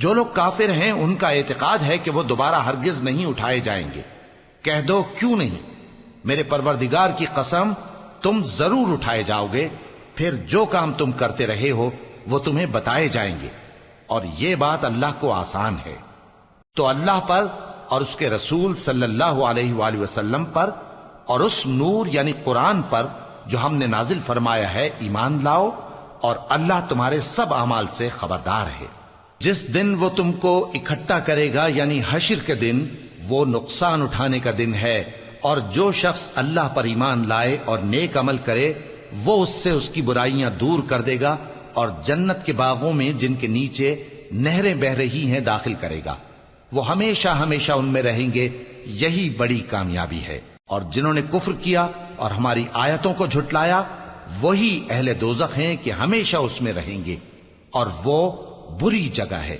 جو لوگ کافر ہیں ان کا اعتقاد ہے کہ وہ دوبارہ ہرگز نہیں اٹھائے جائیں گے۔ کہہ دو کیوں نہیں، میرے پروردگار کی قسم تم ضرور اٹھائے جاؤ گے، پھر جو کام تم کرتے رہے ہو وہ تمہیں بتائے جائیں گے، اور یہ بات اللہ کو آسان ہے۔ تو اللہ پر اور اس کے رسول صلی اللہ علیہ وآلہ وسلم پر اور اس نور یعنی قرآن پر جو ہم نے نازل فرمایا ہے ایمان لاؤ، اور اللہ تمہارے سب اعمال سے خبردار ہے۔ جس دن وہ تم کو اکٹھا کرے گا یعنی حشر کے دن، وہ نقصان اٹھانے کا دن ہے، اور جو شخص اللہ پر ایمان لائے اور نیک عمل کرے وہ اس سے اس کی برائیاں دور کر دے گا، اور جنت کے باغوں میں جن کے نیچے نہریں بہ رہی ہیں داخل کرے گا، وہ ہمیشہ ہمیشہ ان میں رہیں گے، یہی بڑی کامیابی ہے۔ اور جنہوں نے کفر کیا اور ہماری آیتوں کو جھٹلایا وہی اہل دوزخ ہیں کہ ہمیشہ اس میں رہیں گے، اور وہ بری جگہ ہے۔